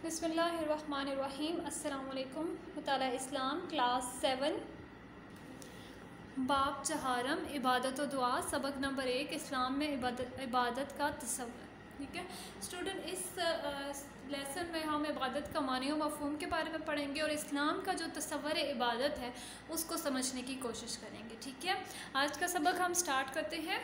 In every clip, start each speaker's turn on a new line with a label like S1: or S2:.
S1: बिस्मिल्लाहिर्रहमानिर्रहीम। अस्सलामुअलैकुम। मुताला इस्लाम क्लास 7 बाब चहारम इबादत व दुआ सबक नंबर 1 इस्लाम में इबादत का तसव्वुर। ठीक है स्टूडेंट, इस लेसन में हम इबादत का मानी व मफ़हूम के बारे में पढ़ेंगे और इस्लाम का जो तसव्वुर इबादत है उसको समझने की कोशिश करेंगे। ठीक है, आज का सबक हम स्टार्ट करते हैं।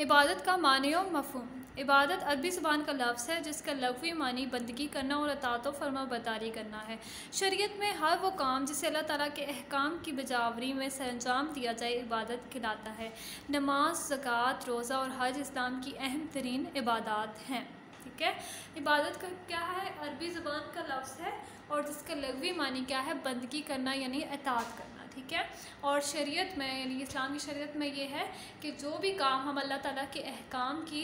S1: इबादत का मानी और मफ़हूम। इबादत अरबी ज़बान का लफ्ज़ है जिसका लग़वी मानी बंदगी करना और अताअत व फरमाबरदारी करना है। शरीयत में हर वो काम जिसे अल्लाह ताला के अहकाम की बजावरी में सरअंजाम दिया जाए इबादत कहलाता है। नमाज, ज़कात, रोज़ा और हज इस्लाम की अहम तरीन इबादत हैं। ठीक है, इबादत का क्या है? अरबी ज़बान का लफ्ज़ है और जिसका लग़वी मानी क्या है? बंदगी करना यानी अताअत करना। ठीक है, और शरीयत में यानी इस्लाम की शरीयत में ये है कि जो भी काम हम अल्लाह ताला के अहकाम की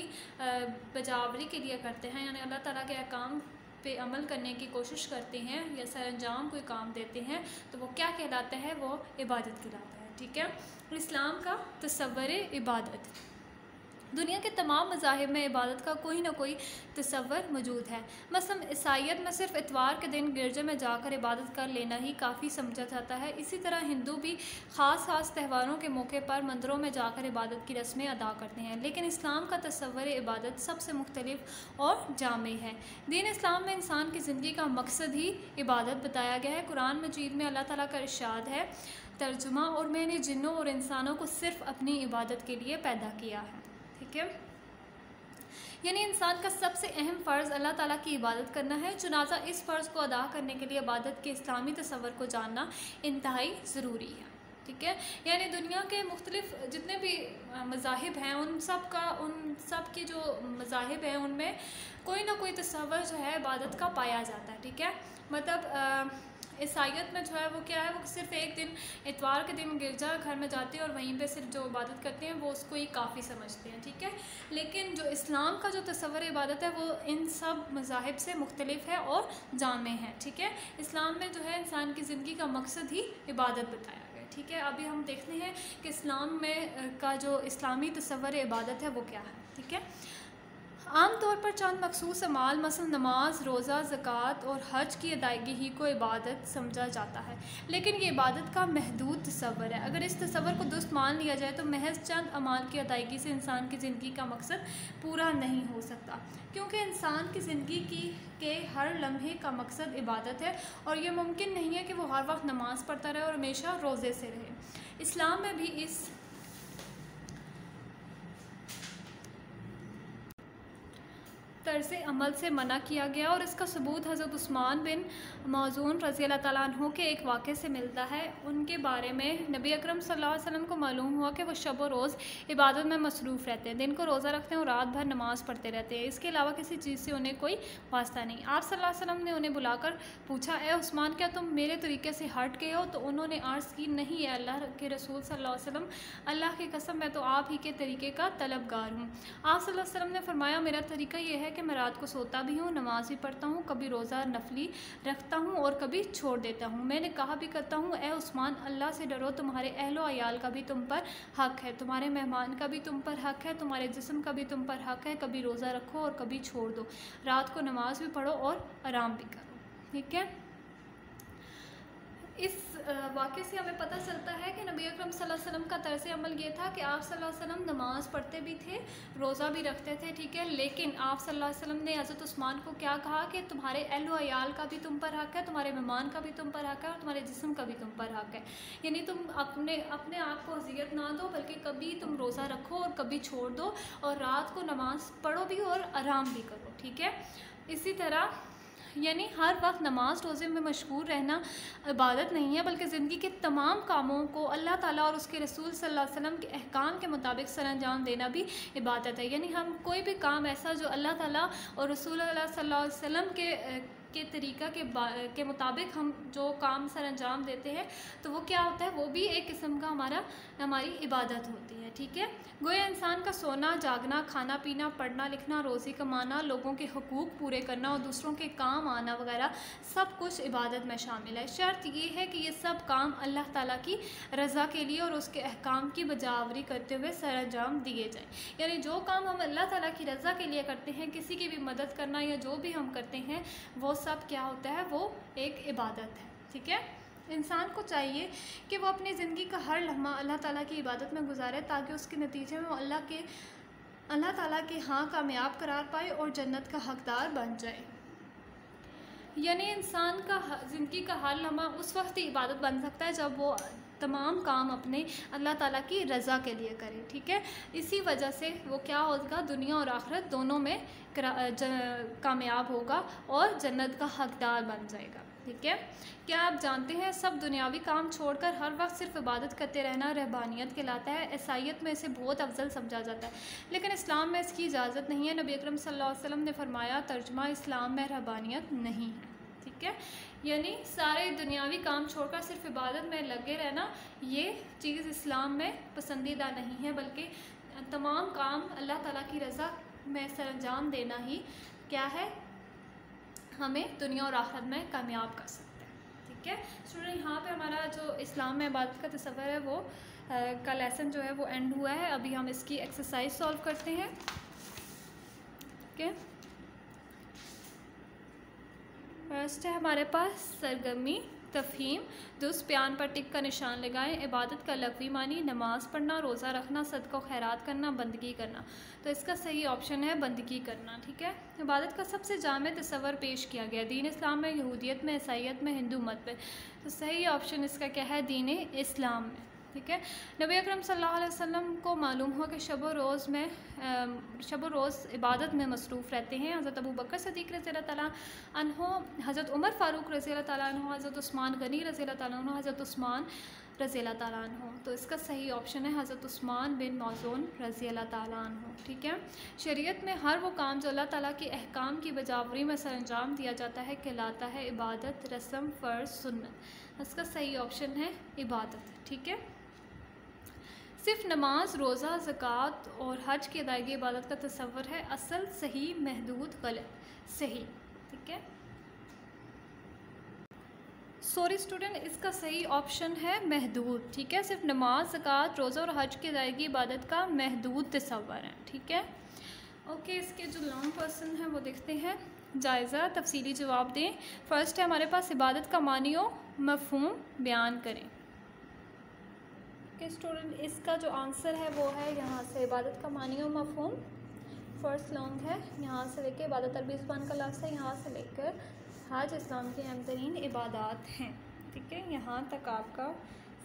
S1: बजावरी के लिए करते हैं, यानी अल्लाह ताला के अहकाम पे अमल करने की कोशिश करते हैं या सरअंजाम कोई काम देते हैं तो वो क्या कहलाता है? वो इबादत कहलाता है। ठीक है, इस्लाम का तसव्वुर इबादत। दुनिया के तमाम मज़ाहिब में इबादत का कोई ना कोई तसव्वुर मौजूद है। मसलन ईसाईयत में सिर्फ इतवार के दिन गिरजे में जाकर इबादत कर लेना ही काफ़ी समझा जाता है। इसी तरह हिंदू भी ख़ास त्यौहारों के मौके पर मंदिरों में जाकर इबादत की रस्में अदा करते हैं। लेकिन इस्लाम का तसव्वुर इबादत सबसे मुख्तलिफ और जामे है। दीन इस्लाम में इंसान की ज़िंदगी का मकसद ही इबादत बताया गया है। कुरान मजीद में अल्लाह ताला का इरशाद है, तर्जुमा, और मैंने जिन्नों और इंसानों को सिर्फ अपनी इबादत के लिए पैदा किया है। ठीक है, यानी इंसान का सबसे अहम फ़र्ज़ अल्लाह ताला की इबादत करना है। चुनाचा इस फ़र्ज़ को अदा करने के लिए इबादत के इस्लामी तसव्वुर को जानना इंतहाई ज़रूरी है। ठीक है, यानी दुनिया के मुख्तलिफ जितने भी मज़ाहिब हैं उन सब के जो मज़ाहिब हैं उनमें कोई ना कोई तसव्वुर जो है इबादत का पाया जाता है। ठीक है, मतलब ईसाईयत में जो है वो क्या है, वो सिर्फ एक दिन इतवार के दिन गिरजा घर में जाते हैं और वहीं पे सिर्फ जो इबादत करते हैं वो उसको ही काफ़ी समझते हैं। ठीक है, लेकिन जो इस्लाम का जो तसव्वुर इबादत है वो इन सब मज़ाहिब से मुख्तलिफ है और जामे है। ठीक है, इस्लाम में जो है इंसान की ज़िंदगी का मकसद ही इबादत बताया गया। ठीक है, अभी हम देखते हैं कि इस्लाम में का जो इस्लामी तसव्वुर इबादत है वो क्या है। ठीक है, आम तौर पर चंद मखसूस अमाल मसलन नमाज, रोज़ा, ज़कात और हज की अदायगी ही को इबादत समझा जाता है। लेकिन ये इबादत का महदूद तसव्वुर है। अगर इस तसव्वुर को दुरुस्त मान लिया जाए तो महज चंद अमाल की अदायगी से इंसान की ज़िंदगी का मकसद पूरा नहीं हो सकता, क्योंकि इंसान की ज़िंदगी के हर लम्हे का मकसद इबादत है और ये मुमकिन नहीं है कि वो हर वक्त नमाज़ पढ़ता रहे और हमेशा रोज़े से रहे। इस्लाम में भी इस तर्ज़ अमल से मना किया गया और इसका सबूत हज़रत उस्मान बिन मौज़ून रज़ी अल्लाह ताला अन्हु के एक वाक़े से मिलता है। उनके बारे में नबी अकरम सल्लल्लाहु अलैहि वसल्लम को मालूम हुआ कि वो शब व रोज़ इबादत में मसरूफ़ रहते हैं, दिन को रोज़ा रखते हैं और रात भर नमाज़ पढ़ते रहते हैं। इसके अलावा किसी चीज़ से उन्हें कोई वास्ता नहीं। आप सल्लल्लाहु अलैहि वसल्लम ने उन्हें बुलाकर पूछा, ए उस्मान, क्या तुम मेरे तरीके से हट गए हो? तो उन्होंने अर्ज़ की, नहीं है अल्लाह के रसूल सल्लल्लाहु अलैहि वसल्लम, अल्लाह की कसम मैं तो आप ही के तरीके का तलबगार हूँ। आप सल्लल्लाहु अलैहि वसल्लम ने फरमाया, मेरा तरीका ये है कि मैं रात को सोता भी हूँ, नमाज भी पढ़ता हूँ, कभी रोज़ा नफली रखता हूँ और कभी छोड़ देता हूँ। मैंने कहा भी करता हूँ, ए उस्मान, अल्लाह से डरो, तुम्हारे अहलो अयाल का भी तुम पर हक़ है, तुम्हारे मेहमान का भी तुम पर हक़ है, तुम्हारे जिस्म का भी तुम पर हक़ है। कभी रोज़ा रखो और कभी छोड़ दो, रात को नमाज भी पढ़ो और आराम भी करो। ठीक है, इस वाक़े से हमें पता चलता है कि नबी अकरम सल्लल्लाहु अलैहि वसल्लम का तर्ज़ अमल ये था कि आप सल्लल्लाहु अलैहि वसल्लम नमाज़ पढ़ते भी थे, रोज़ा भी रखते थे। ठीक है, लेकिन आप सल्लल्लाहु अलैहि वसल्लम ने हज़रत उस्मान को क्या कहा कि तुम्हारे अहल व अयाल का भी तुम पर हक़ है, तुम्हारे मेहमान का भी तुम पर हक़ है और तुम्हारे जिस्म का भी तुम पर हक़ है। यानी तुम अपने आप को अज़ियत ना दो, बल्कि कभी तुम रोज़ा रखो और कभी छोड़ दो और रात को नमाज़ पढ़ो भी और आराम भी करो। ठीक है, इसी तरह यानी हर वक्त नमाज रोज़े में मशगूल रहना इबादत नहीं है, बल्कि ज़िंदगी के तमाम कामों को अल्लाह ताला और उसके रसूल सल्लल्लाहु अलैहि वसल्लम के अहकाम के मुताबिक सरअंजाम देना भी इबादत है। यानी हम कोई भी काम ऐसा जो अल्लाह ताला और रसूल सल्लल्लाहु अलैहि वसल्लम के तरीक़ा के मुताबिक हम जो काम सरअंजाम देते हैं तो वो क्या होता है? वो भी एक किस्म का हमारी इबादत होती है। ठीक है। गोया इंसान का सोना, जागना, खाना पीना, पढ़ना लिखना, रोज़ी कमाना, लोगों के हुकूक पूरे करना और दूसरों के काम आना वगैरह सब कुछ इबादत में शामिल है। शर्त ये है कि ये सब काम अल्लाह ताला की रज़ा के लिए और उसके अहकाम की बजावरी करते हुए सरअंजाम दिए जाएँ। यानी जो काम हम अल्लाह ताला की रज़ा के लिए करते हैं, किसी की भी मदद करना या जो भी हम करते हैं, वो सब क्या होता है, वो एक इबादत है, ठीक है। इंसान को चाहिए कि वो अपनी ज़िंदगी का हर लम्हा अल्लाह ताला की इबादत में गुजारे, ताकि उसके नतीजे में वो अल्लाह ताला के हाँ कामयाब करार पाए और जन्नत का हकदार बन जाए। यानी इंसान का ज़िंदगी का हर लम्हा उस वक्त ही इबादत बन सकता है जब वो तमाम काम अपने अल्लाह ताला की रज़ा के लिए करे, ठीक है। इसी वजह से वो क्या होगा, दुनिया और आखिरत दोनों में कामयाब होगा और जन्नत का हकदार बन जाएगा, ठीक है। क्या आप जानते हैं सब दुनियावी काम छोड़कर हर वक्त सिर्फ इबादत करते रहना रहबानियत कहलाता है। ईसाईयत में इसे बहुत अफजल समझा जाता है, लेकिन इस्लाम में इसकी इजाज़त नहीं है। नबी अकरम सल्लल्लाहु अलैहि वसल्लम ने फरमाया, तर्जुमा इस्लाम में रहबानियत नहीं है, ठीक है। यानी सारे दुनियावी काम छोड़कर सिर्फ इबादत में लगे रहना, ये चीज़ इस्लाम में पसंदीदा नहीं है, बल्कि तमाम काम अल्लाह ताला की रज़ा में सरअंजाम देना ही क्या है, हमें दुनिया और आखिरत में कामयाब कर सकते हैं, ठीक है। स्टूडेंट, यहाँ पे हमारा जो इस्लाम में इबादत का तस्वर है वो का लेसन जो है वो एंड हुआ है। अभी हम इसकी एक्सरसाइज सॉल्व करते हैं, ठीक है। फर्स्ट है हमारे पास सरगर्मी तफहीम। दुरुस्त बयान पर टिक का निशान लगाएं। इबादत का लफ्ज़ी मानी नमाज़ पढ़ना, रोज़ा रखना, सदका खैरात करना, बंदगी करना। तो इसका सही ऑप्शन है बंदगी करना, ठीक है। इबादत का सबसे जामे तस्वर पेश किया गया दीन इस्लाम में, यहूदियत में, ईसाईयत में, हिंदू मत में। तो सही ऑप्शन इसका क्या है, दीन इस्लाम में, ठीक है। नबी अकरम सल्लल्लाहु अलैहि वसल्लम को मालूम हुआ कि शब व रोज़ इबादत में मसरूफ़ रहते हैं। हज़रत अबू बकर सिद्दीक़ रज़ियल्लाहु ताला अन्हो, हज़रत उमर फ़ारूक रज़ियल्लाहु ताला अन्हो, हज़रत उस्मान गनी रज़ियल्लाहु ताला अन्हो, हज़रत उस्मान रज़ियल्लाहु ताला अन्हो। तो इसका सही ऑप्शन है हज़रत उस्मान बिन मौज़ून रज़ियल्लाहु ताला अन्हो, ठीक है। शरीयत में हर वो काम जो अल्लाह ताला के अहकाम की बजावरी में सरअंजाम दिया जाता है कहलाता है इबादत, रस्म, फ़र्ज़, सुन्नत। इसका सही ऑप्शन है इबादत, ठीक है। सिर्फ नमाज, रोज़ा, ज़कात और हज की अदायगी इबादत का तस्वर है। असल, सही, महदूद, गलत। सही, ठीक है। सॉरी स्टूडेंट, इसका सही ऑप्शन है महदूद, ठीक है। सिर्फ नमाज, ज़कात, रोज़ा और हज की अदायगी इबादत का महदूद तस्वर है, ठीक है। ओके, इसके जो लॉन्ग क्वेश्चन है वो देखते हैं। जायज़ा, तफसीली जवाब दें। फर्स्ट है हमारे पास इबादत का मानी व मफ़हूम बयान करें। स्टूडेंट, इसका जो आंसर है वो है यहाँ से इबादत का मानी व मफ़हूम। फर्स्ट लॉन्ग है, यहाँ से लेकर इबादत अरबी ज़ुबान का लफ्ज़ है, यहाँ से लेकर हज इस्लाम की अहम तरीन इबादत हैं, ठीक है। यहाँ तक आपका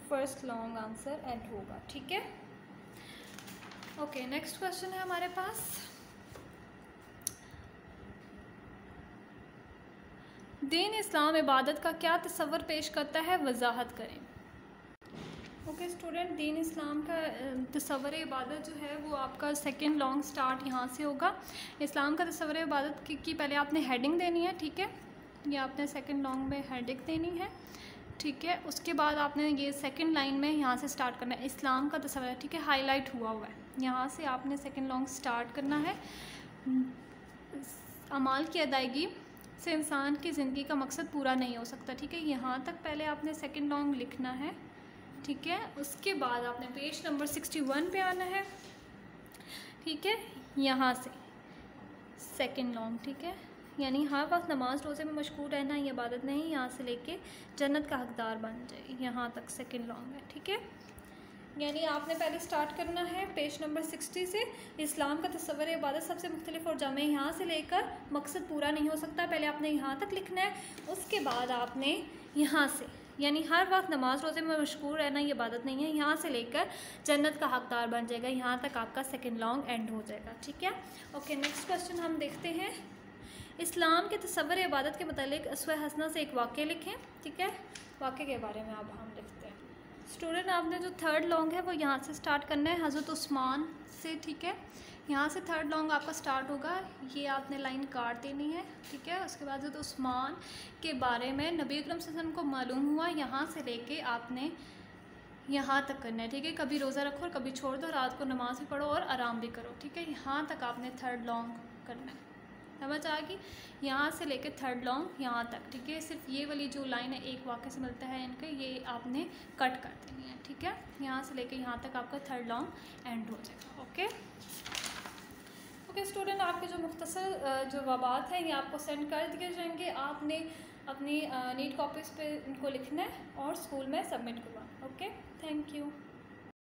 S1: फर्स्ट लॉन्ग आंसर एंड होगा, ठीक है। ओके, नेक्स्ट क्वेश्चन है हमारे पास। दीन इस्लाम इबादत का क्या तस्वर पेश करता है, वजाहत करें। ओके स्टूडेंट, दीन इस्लाम का तस्वर इबादत जो है वो आपका सेकंड लॉन्ग स्टार्ट यहाँ से होगा। इस्लाम का तस्वर इबादत की पहले आपने हेडिंग देनी है, ठीक है। ये आपने सेकंड लॉन्ग में हेडिंग देनी है, ठीक है। उसके बाद आपने ये सेकंड लाइन में यहाँ से स्टार्ट करना है, इस्लाम का तस्वर, ठीक है, हाईलाइट हुआ है। यहाँ से आपने सेकंड लॉन्ग स्टार्ट करना है। अमाल की अदायगी से इंसान की ज़िंदगी का मकसद पूरा नहीं हो सकता, ठीक है। यहाँ तक पहले आपने सेकंड लॉन्ग लिखना है, ठीक है। उसके बाद आपने पेज नंबर 61 पे आना है, ठीक है। यहाँ से सेकंड लॉन्ग, ठीक है। यानी हर वक्त नमाज रोज़े में मशगूल रहना ये इबादत नहीं, यहाँ से लेके जन्नत का हकदार बन जाए, यहाँ तक सेकंड लॉन्ग है, ठीक है। यानी आपने पहले स्टार्ट करना है पेज नंबर 60 से। इस्लाम का तस्वर इबादत सबसे मुख्तलिफ और जामे, यहाँ से लेकर मकसद पूरा नहीं हो सकता, पहले आपने यहाँ तक लिखना है। उसके बाद आपने यहाँ से, यानी हर वक्त नमाज रोज़े में मशगूल रहना ये इबादत नहीं है, यहाँ से लेकर जन्नत का हकदार बन जाएगा, यहाँ तक आपका सेकंड लॉन्ग एंड हो जाएगा, ठीक है। ओके, नेक्स्ट क्वेश्चन हम देखते हैं। इस्लाम के तस्वर इबादत के मुतालिक अस्वा हसना से एक वाक़या लिखें, ठीक है। वाक़े के बारे में अब हम लिखते हैं। स्टूडेंट, आपने जो थर्ड लॉन्ग है वो यहाँ से स्टार्ट करना है, हज़रत उस्मान से, ठीक है। यहाँ से थर्ड लॉन्ग आपका स्टार्ट होगा, ये आपने लाइन काट देनी है, ठीक है। उसके बाद हज़रत उस्मान के बारे में नबी अकरम सल्लल्लाहु अलैहि वसल्लम को मालूम हुआ, यहाँ से लेके आपने यहाँ तक करना है, ठीक है। कभी रोज़ा रखो और कभी छोड़ दो, रात को नमाज भी पढ़ो और आराम भी करो, ठीक है। यहाँ तक आपने थर्ड लॉन्ग करना है, समझ आ गई। यहाँ से लेके थर्ड लॉन्ग यहाँ तक, ठीक है। सिर्फ ये वाली जो लाइन है एक वाक्य से मिलता है इनके, ये आपने कट कर देनी है, ठीक है। यहाँ से लेके यहाँ तक आपका थर्ड लॉन्ग एंड हो जाएगा। ओके ओके स्टूडेंट, आपके जो मुख्तसर जो जवाबात हैं ये आपको सेंड कर दिए जाएंगे। आपने अपनी नीट कॉपीज़ पे इनको लिखना है और स्कूल में सबमिट करवाना। Okay, thank you.